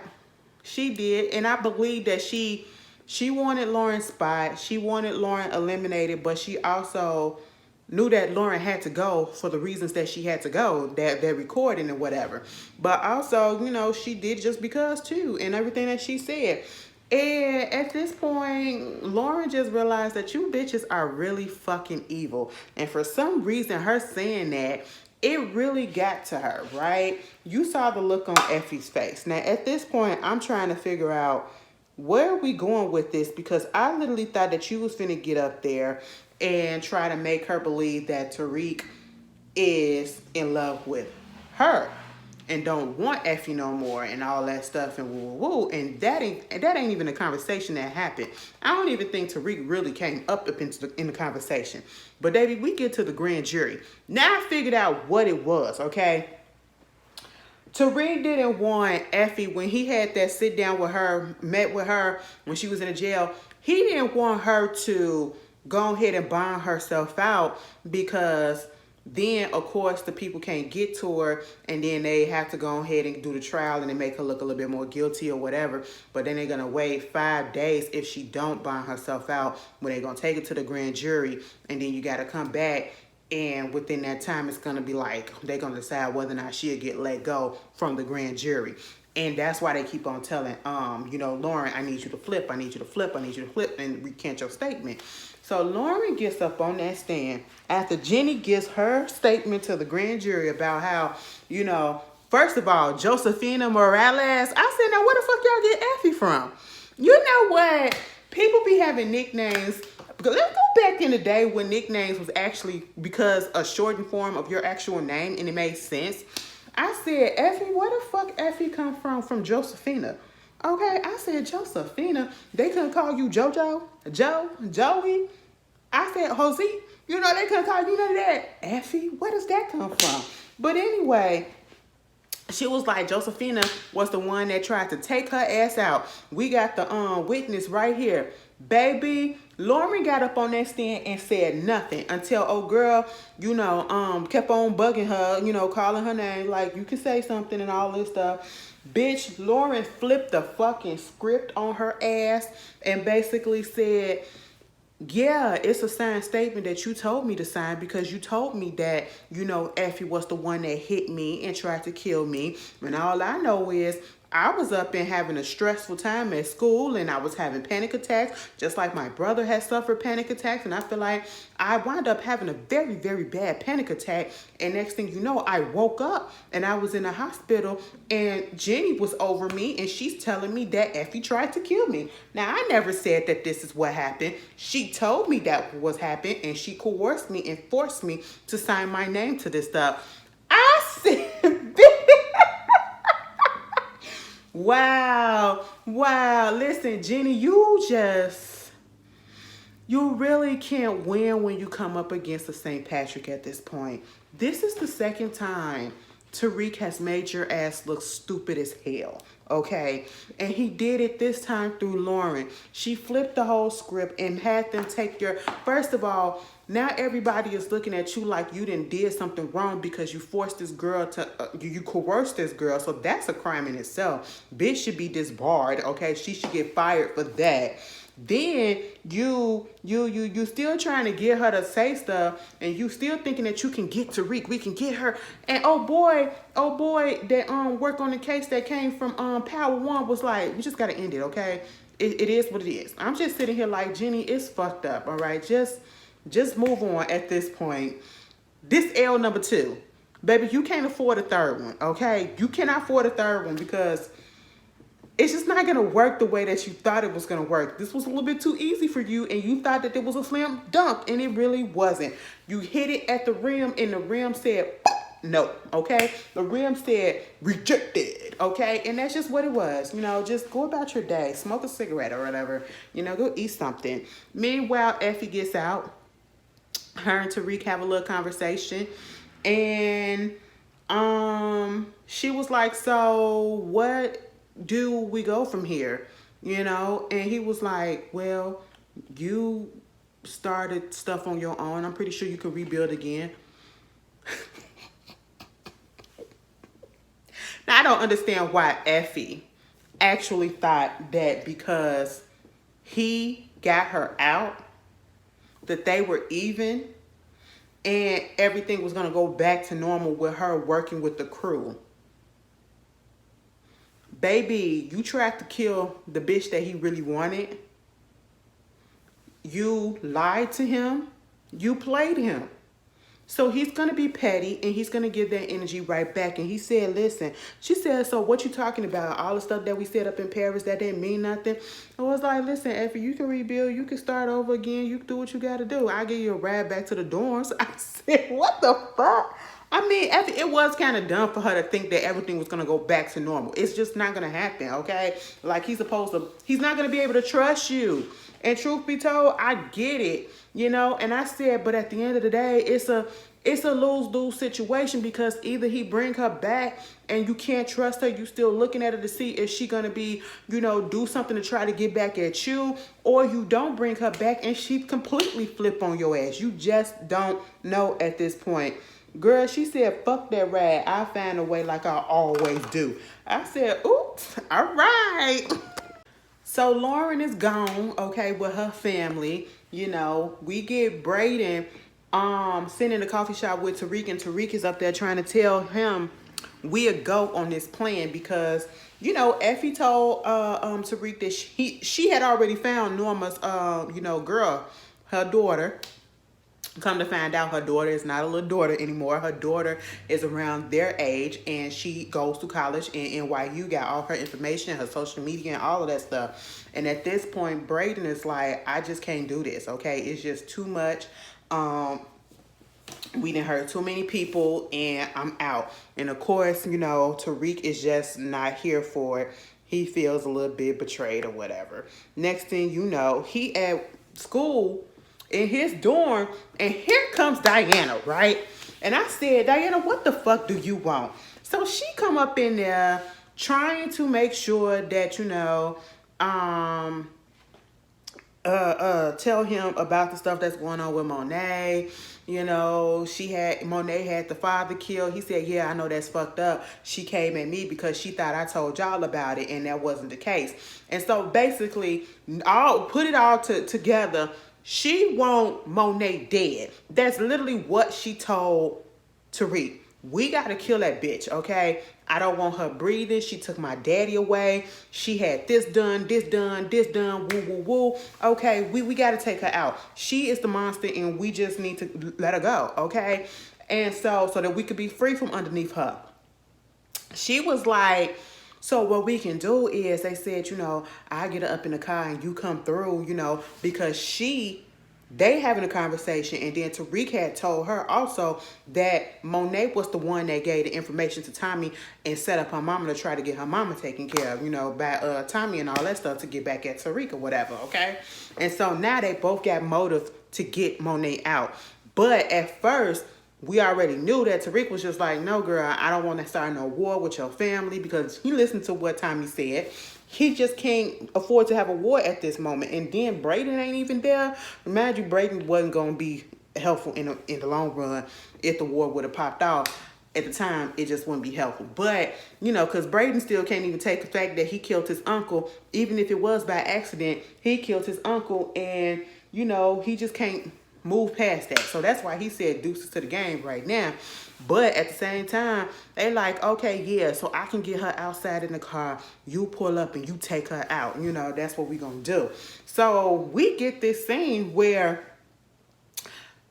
She did, and I believe that she wanted Lauren's spot. She wanted Lauren eliminated, but she also knew that Lauren had to go for the reasons that she had to go, that they're recording and whatever. But also, you know, she did just because too, and everything that she said. And at this point, Lauren just realized that you bitches are really fucking evil. And for some reason, her saying that, it really got to her, right? You saw the look on Effie's face. Now, at this point, I'm trying to figure out where are we going with this, because I literally thought that you was finna get up there and try to make her believe that Tariq is in love with her and don't want Effie no more and all that stuff and woo woo woo. And that ain't even a conversation that happened. I don't even think Tariq really came up in the conversation. But baby, we get to the grand jury. Now I figured out what it was, okay? Tariq didn't want Effie, when he had that sit down with her, met with her when she was in the jail, he didn't want her to go ahead and bond herself out because Then, of course, the people can't get to her, and then they have to go ahead and do the trial, and they make her look a little bit more guilty or whatever. But then they're going to wait 5 days if she don't bond herself out, when they're going to take it to the grand jury, and then you got to come back. And within that time, it's going to be like, they're going to decide whether or not she'll get let go from the grand jury. And that's why they keep on telling, Lauren, I need you to flip, I need you to flip, I need you to flip, and recant your statement. So Lauren gets up on that stand after Jenny gives her statement to the grand jury about how, first of all, Josephina Morales. I said, now where the fuck y'all get Effie from? You know what? People be having nicknames. Let's go back in the day when nicknames was actually because a shortened form of your actual name and it made sense. I said, Effie, where the fuck Effie come from Josephina? Okay, I said, Josephina. They couldn't call you JoJo, Joey. I said, Jose. They couldn't call you none of that. Effie, where does that come from? But anyway, she was like, Josephina was the one that tried to take her ass out. We got the witness right here. Baby, Lauren got up on that stand and said nothing until old girl, kept on bugging her, calling her name, like, you can say something and all this stuff. Bitch, Lauren flipped the fucking script on her ass and basically said, yeah, it's a signed statement that you told me to sign because you told me that, Effie was the one that hit me and tried to kill me. And all I know is I was up and having a stressful time at school, and I was having panic attacks, just like my brother had suffered panic attacks. And I feel like I wound up having a very, very bad panic attack. And next thing you know, I woke up and I was in the hospital, and Jenny was over me, and she's telling me that Effie tried to kill me. Now, I never said that this is what happened. She told me that was happened, and she coerced me and forced me to sign my name to this stuff. I said, Wow. Listen, Jenny, you really can't win when you come up against a St. Patrick at this point. This is the second time Tariq has made your ass look stupid as hell, okay? And he did it this time through Lauren. She flipped the whole script and had them take first of all, now everybody is looking at you like you did something wrong because you forced this girl to, you coerced this girl. So that's a crime in itself. Bitch should be disbarred, okay? She should get fired for that. Then you still trying to get her to say stuff, and you still thinking that you can get Tariq. We can get her. And oh boy, that worked on the case that came from Power One was like, we just gotta end it, okay? It is what it is. I'm just sitting here like, Jenny, it's fucked up, all right? Just move on at this point. This L number 2. Baby, you can't afford a third one, okay? You cannot afford a third one because it's just not going to work the way that you thought it was going to work. This was a little bit too easy for you, and you thought that it was a slam dunk, and it really wasn't. You hit it at the rim, and the rim said, no, okay? The rim said, rejected, okay? And that's just what it was. Just go about your day. Smoke a cigarette or whatever. Go eat something. Meanwhile, Effie gets out. Her and Tariq have a little conversation, and she was like, so what do we go from here? And he was like, well, you started stuff on your own. I'm pretty sure you can rebuild again. Now, I don't understand why Effie actually thought that because he got her out, that they were even and everything was going to go back to normal with her working with the crew. Baby, you tried to kill the bitch that he really wanted. You lied to him. You played him. So he's going to be petty, and he's going to give that energy right back. And he said, listen, she said, so what you talking about? All the stuff that we said up in Paris, that didn't mean nothing. I was like, listen, Effie, you can rebuild. You can start over again. You can do what you got to do. I'll give you a ride back to the dorms. I said, what the fuck? I mean, it was kind of dumb for her to think that everything was going to go back to normal. It's just not going to happen, okay? Like, he's not going to be able to trust you. And truth be told, I get it, you know? And I said, but at the end of the day, it's a lose-lose situation, because either he bring her back and you can't trust her, you still looking at her to see if she gonna be, you know, do something to try to get back at you, or you don't bring her back and she completely flip on your ass. You just don't know at this point. Girl, she said, fuck that rag. I find a way like I always do. I said, oops, all right. So Lauren is gone, okay, with her family. You know, we get Brayden sitting in the coffee shop with Tariq, and Tariq is up there trying to tell him we'll go on this plan, because, you know, Effie told Tariq that she had already found Norma's you know, girl, her daughter. Come to find out, her daughter is not a little daughter anymore. Her daughter is around their age, and she goes to college in NYU, got all her information, her social media, and all of that stuff. And at this point, Brayden is like, I just can't do this, okay? It's just too much. We didn't hurt too many people, and I'm out. And of course, you know, Tariq is just not here for it. He feels a little bit betrayed or whatever. Next thing you know, he at school in his dorm, and here comes Diana, right? And I said, Diana, what the fuck do you want? So she come up in there trying to make sure that, you know, tell him about the stuff that's going on with Monet. You know, Monet had the father killed. He said, yeah, I know that's fucked up. She came at me because she thought I told y'all about it, and that wasn't the case. And so basically, put it all together. She want Monet dead. That's literally what she told Tariq. We got to kill that bitch, okay? I don't want her breathing. She took my daddy away. She had this done, woo, woo, woo. Okay, we got to take her out. She is the monster, and we just need to let her go, okay? And so that we could be free from underneath her. She was like, so what we can do is, they said, you know, I get her up in the car and you come through, you know, because they having a conversation, and then Tariq had told her also that Monet was the one that gave the information to Tommy and set up her mama to try to get her mama taken care of, you know, by Tommy and all that stuff to get back at Tariq or whatever, okay? And so now they both got motive to get Monet out. But at first, we already knew that Tariq was just like, no, girl, I don't want to start no war with your family, because he listened to what Tommy said. He just can't afford to have a war at this moment. And then Brayden ain't even there. Remind you, Brayden wasn't going to be helpful in the long run if the war would have popped off. At the time, it just wouldn't be helpful. But, you know, because Brayden still can't even take the fact that he killed his uncle. Even if it was by accident, he killed his uncle. And, you know, he just can't move past that. So that's why he said deuces to the game right now. But at the same time, they like, okay, yeah, so I can get her outside in the car. You pull up and you take her out. You know, that's what we're going to do. So we get this scene where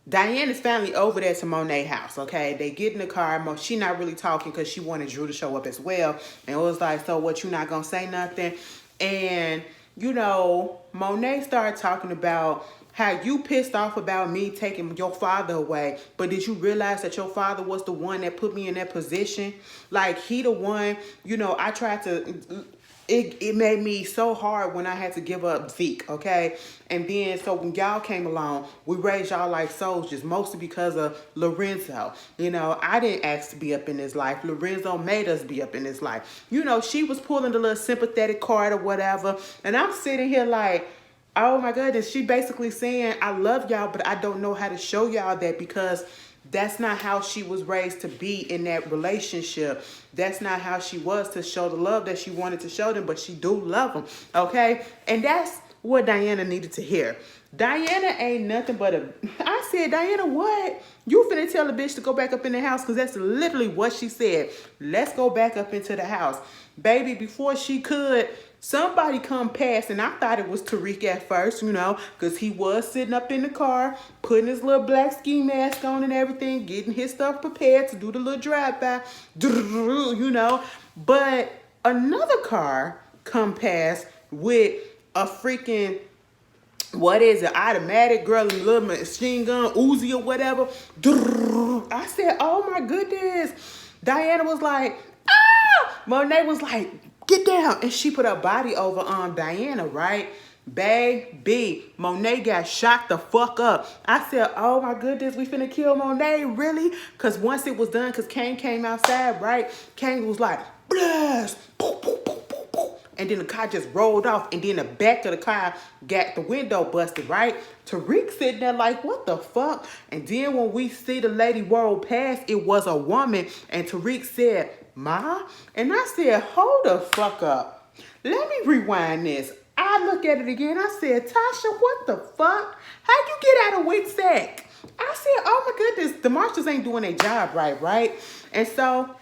Diana's family over there to Monet's house, okay? They get in the car. She not really talking because she wanted Drew to show up as well. And it was like, so what, you not going to say nothing? And, you know, Monet started talking about how you pissed off about me taking your father away, but did you realize that your father was the one that put me in that position? Like, he the one, you know, I tried to, it made me so hard when I had to give up Zeke, okay? And then, so when y'all came along, we raised y'all like soldiers, mostly because of Lorenzo. You know, I didn't ask to be up in his life. Lorenzo made us be up in his life. You know, she was pulling the little sympathetic card or whatever, and I'm sitting here like, oh my goodness, she basically saying, I love y'all, but I don't know how to show y'all that, because that's not how she was raised to be in that relationship. That's not how she was to show the love that she wanted to show them, but she do love them, okay? And that's what Diana needed to hear. Diana ain't nothing but I said, Diana, what? You finna tell the bitch to go back up in the house? Because that's literally what she said. Let's go back up into the house. Baby, before she could, somebody come past, and I thought it was Tariq at first, you know, because he was sitting up in the car, putting his little black ski mask on and everything, getting his stuff prepared to do the little drive-by, you know. But another car come past with a freaking what is it? Automatic, girl, and little machine gun, Uzi or whatever. I said, oh my goodness. Diana was like, ah! Monet was like, get down. And she put her body over Diana, right? Baby, Monet got shot the fuck up. I said, oh my goodness, we finna kill Monet, really? Because once it was done, because Kane came outside, right? Kane was like, blast, poof, poof, poof, poof, poof. And then the car just rolled off, and then the back of the car got the window busted, right? Tariq sitting there like, what the fuck? And then when we see the lady roll past, it was a woman, and Tariq said, Ma? And I said, hold the fuck up. Let me rewind this. I look at it again. I said, Tasha, what the fuck? How'd you get out of WITSEC? I said, oh my goodness, the marshals ain't doing their job right? And so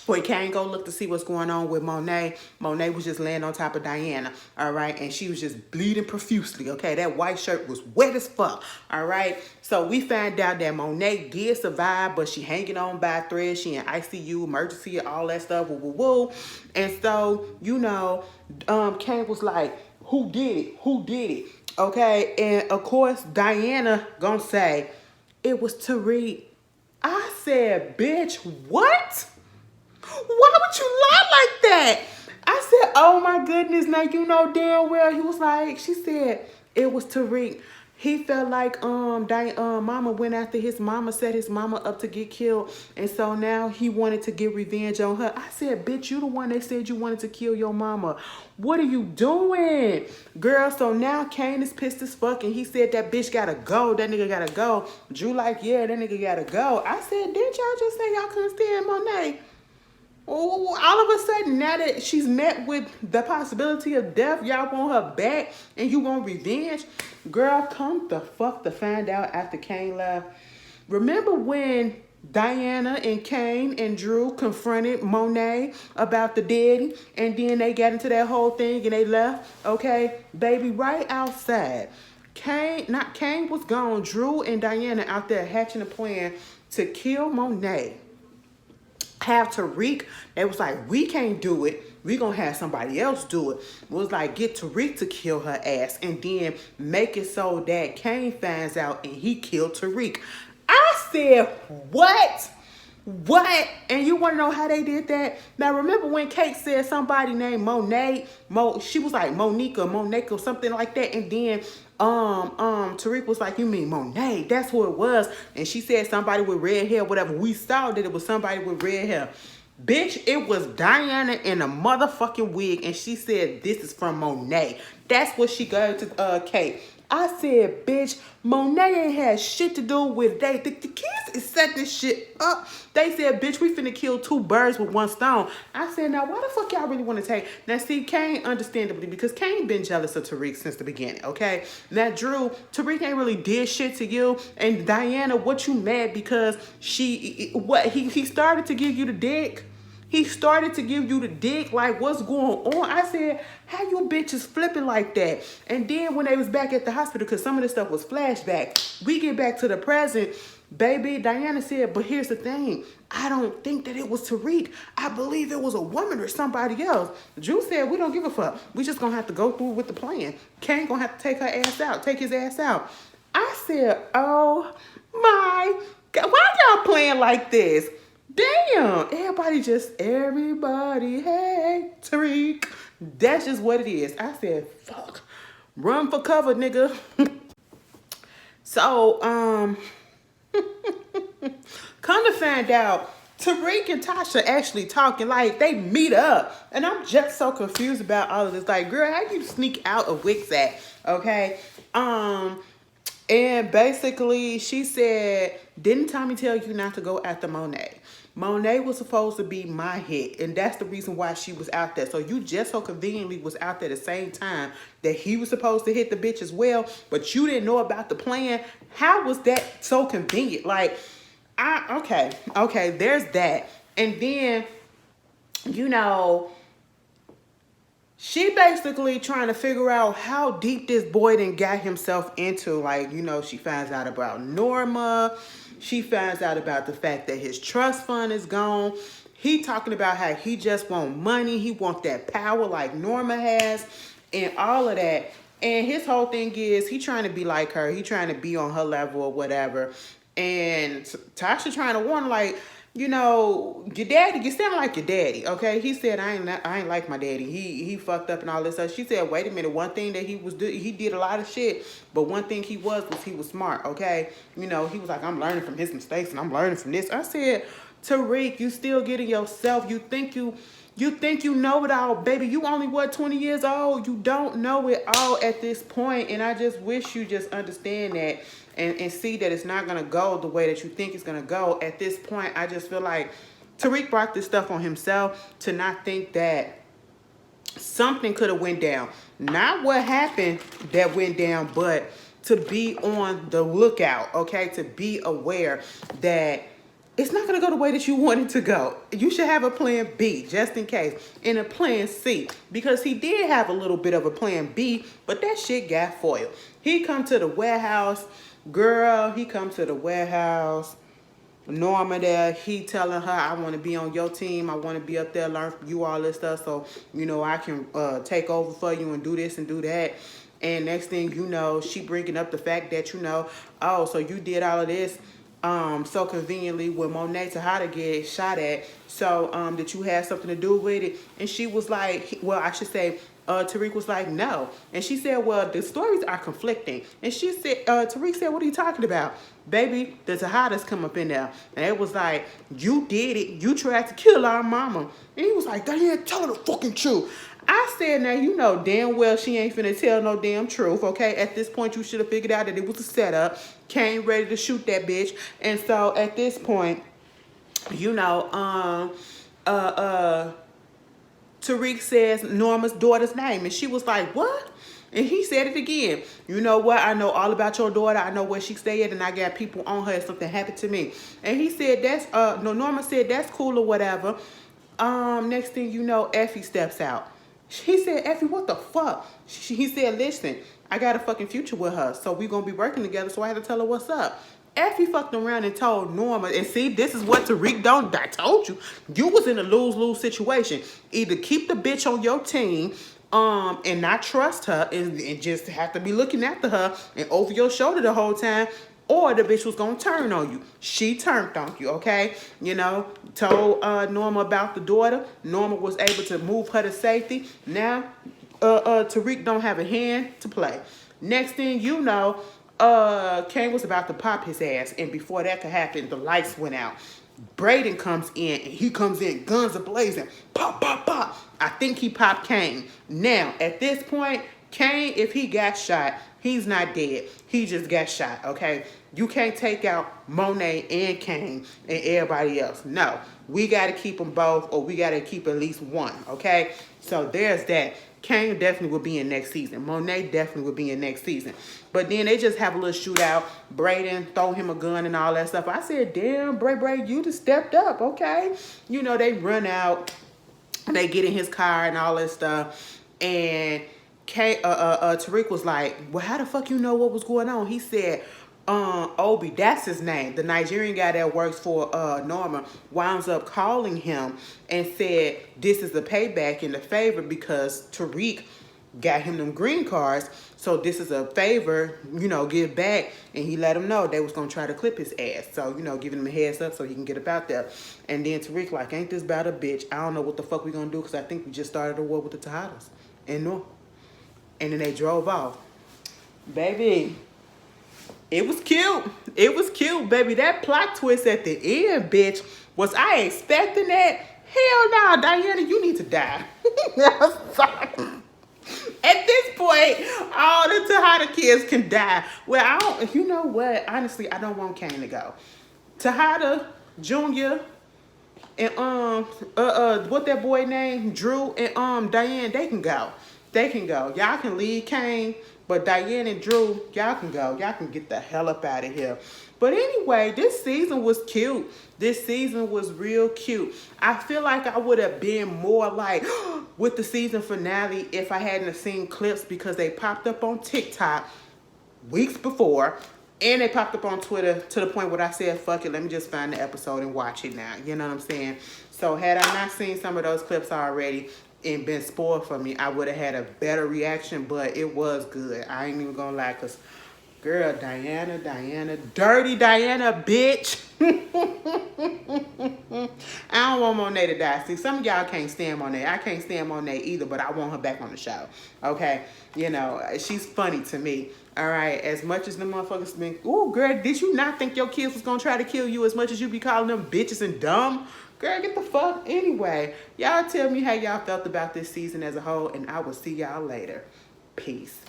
we can't go look to see what's going on with Monet. Monet was just laying on top of Diana, all right? And she was just bleeding profusely, okay? That white shirt was wet as fuck, all right? So we found out that Monet did survive, but she hanging on by a thread. She in ICU, emergency, all that stuff, woo, woo, woo. And so, you know, Kane was like, who did it? Who did it? Okay? And, of course, Diana gonna say, it was Tariq. I said, bitch, what? Why would you lie like that? I said, oh my goodness, now you know damn well. He was like, she said, it was Tariq. He felt like mama went after his mama, set his mama up to get killed. And so now he wanted to get revenge on her. I said, bitch, you the one that said you wanted to kill your mama. What are you doing? Girl, so now Kane is pissed as fuck, and he said that bitch gotta go. That nigga gotta go. Drew like, yeah, that nigga gotta go. I said, didn't y'all just say y'all couldn't stand Monet? Oh, all of a sudden, now that she's met with the possibility of death, y'all want her back and you want revenge? Girl, come the fuck to find out after Kane left. Remember when Diana and Kane and Drew confronted Monet about the daddy, and then they got into that whole thing and they left? Okay, baby, right outside. Kane was gone. Drew and Diana out there hatching a plan to kill Monet. Have Tariq, they was like, we can't do it. We gonna have somebody else do it. It was like, get Tariq to kill her ass and then make it so that Kane finds out and he killed Tariq. I said, what? What? And you want to know how they did that? Now, remember when Kate said somebody named Monet? She was like Monique or something like that. And then Tariq was like, you mean Monet? That's who it was. And she said somebody with red hair, whatever. We saw that it was somebody with red hair. Bitch, it was Diana in a motherfucking wig. And she said, this is from Monet. That's what she gave to Kate. I said, bitch, Monet ain't had shit to do with it. The kids is set this shit up. They said, bitch, we finna kill two birds with one stone. I said, now, why the fuck y'all really want to take? Now, see, Kane, understandably, because Kane been jealous of Tariq since the beginning, okay? Now, Drew, Tariq ain't really did shit to you. And Diana, what you mad because he started to give you the dick? He started to give you the dick, like, what's going on? I said, how you bitches flipping like that? And then when they was back at the hospital, because some of this stuff was flashback, we get back to the present, baby, Diana said, but here's the thing. I don't think that it was Tariq. I believe it was a woman or somebody else. Drew said, we don't give a fuck. We just gonna have to go through with the plan. Kane gonna have to take his ass out. I said, oh my God, why y'all playing like this? Damn, everybody, hey, Tariq. That's just what it is. I said, fuck, run for cover, nigga. So, come to find out, Tariq and Tasha actually talking, like, they meet up. And I'm just so confused about all of this. Like, girl, how you sneak out of WITSEC, okay? And basically, she said, didn't Tommy tell you not to go after Monet? Monet was supposed to be my hit, and that's the reason why she was out there. So you just so conveniently was out there the same time that he was supposed to hit the bitch as well, but you didn't know about the plan. How was that so convenient? Like, okay, there's that. And then, you know, she basically trying to figure out how deep this boy done got himself into. Like, you know, she finds out about Norma. She finds out about the fact that his trust fund is gone. He talking about how he just want money. He want that power like Norma has and all of that. And his whole thing is he trying to be like her. He trying to be on her level or whatever. And Tasha trying to warn, like, you know, your daddy, you sound like your daddy, okay? He said, I ain't like my daddy. He fucked up and all this stuff. She said, wait a minute, one thing that he did a lot of shit, but one thing he was he was smart, okay? You know, he was like, I'm learning from his mistakes and I'm learning from this. I said, Tariq, you still getting yourself. You think you know it all, baby. You only, 20 years old? You don't know it all at this point. And I just wish you just understand that and see that it's not going to go the way that you think it's going to go. At this point, I just feel like Tariq brought this stuff on himself to not think that something could have went down. Not what happened that went down, but to be on the lookout, okay? To be aware that it's not going to go the way that you want it to go. You should have a plan B just in case, and a plan C, because he did have a little bit of a plan B, but that shit got foiled. He come to the warehouse, girl, he come to the warehouse, Norma there, he telling her, I want to be on your team. I want to be up there, learn from you, all this stuff, so, you know, I can take over for you and do this and do that. And next thing you know, she bringing up the fact that, you know, oh, so you did all of this so conveniently when Monet Tejada get shot at, so that you had something to do with it. And she was like, well, I should say, Tariq was like, no. And she said, well, the stories are conflicting. And she said, Tariq said, what are you talking about? Baby, the Tejadas come up in there. And it was like, you did it. You tried to kill our mama. And he was like, Diane, tell her the fucking truth. I said, now, you know damn well she ain't finna tell no damn truth, okay? At this point, you should have figured out that it was a setup. Came ready to shoot that bitch. And so, at this point, you know, Tariq says Norma's daughter's name. And she was like, what? And he said it again. You know what? I know all about your daughter. I know where she stay at, and I got people on her if something happened to me. And he said, Norma said, that's cool or whatever. Next thing you know, Effie steps out. He said, Effie, what the fuck? He said, listen, I got a fucking future with her, so we gonna be working together, so I had to tell her what's up. Effie fucked around and told Norma, and see, this is what Tariq don't, I told you. You was in a lose-lose situation. Either keep the bitch on your team, and not trust her, and just have to be looking after her and over your shoulder the whole time, or the bitch was gonna turn on you. She turned on you, okay? You know, told Norma about the daughter. Norma was able to move her to safety. Now, Tariq don't have a hand to play. Next thing you know, Kane was about to pop his ass, and before that could happen, the lights went out. Braden comes in, and he comes in, guns are blazing, pop, pop, pop. I think he popped Kane. Now, at this point, Kane, if he got shot, he's not dead. He just got shot, okay? You can't take out Monet and Kane and everybody else. No, we got to keep them both, or we got to keep at least one, okay? So there's that. Kane definitely will be in next season. Monet definitely will be in next season. But then they just have a little shootout. Braden throw him a gun and all that stuff. I said, damn, Bray, you just stepped up, okay? You know, they run out. They get in his car and all that stuff. And Tariq was like, well, how the fuck you know what was going on? He said, Obi, that's his name. The Nigerian guy that works for Norma winds up calling him and said, this is a payback and a favor because Tariq got him them green cards. So this is a favor, you know, give back. And he let him know they was going to try to clip his ass. So, you know, giving him a heads up so he can get up out there. And then Tariq like, ain't this about a bitch? I don't know what the fuck we going to do because I think we just started a war with the Tejadas. And no. And then they drove off. Baby, it was cute. It was cute, baby. That plot twist at the end, bitch, was I expecting that? Hell no, Diana, you need to die. At this point, all the Tejada kids can die. Well, I don't, you know what? Honestly, I don't want Kane to go. Tejada Jr. and what that boy named? Drew and Diane, they can go. They can go. Y'all can leave Kane, but Diane and Drew, y'all can go. Y'all can get the hell up out of here. But anyway, this season was cute. This season was real cute. I feel like I would have been more like with the season finale if I hadn't seen clips because they popped up on TikTok weeks before. And they popped up on Twitter to the point where I said, fuck it, let me just find the episode and watch it now. You know what I'm saying? So had I not seen some of those clips already, and been spoiled for me, I would have had a better reaction, but it was good. I ain't even gonna lie, cause girl, Diana, dirty Diana, bitch. I don't want Monet to die. See, some of y'all can't stand Monet. I can't stand Monet either, but I want her back on the show. Okay? You know, she's funny to me. All right? As much as the motherfuckers been, ooh, girl, did you not think your kids was gonna try to kill you as much as you be calling them bitches and dumb? Girl, get the fuck. Anyway, y'all tell me how y'all felt about this season as a whole, and I will see y'all later. Peace.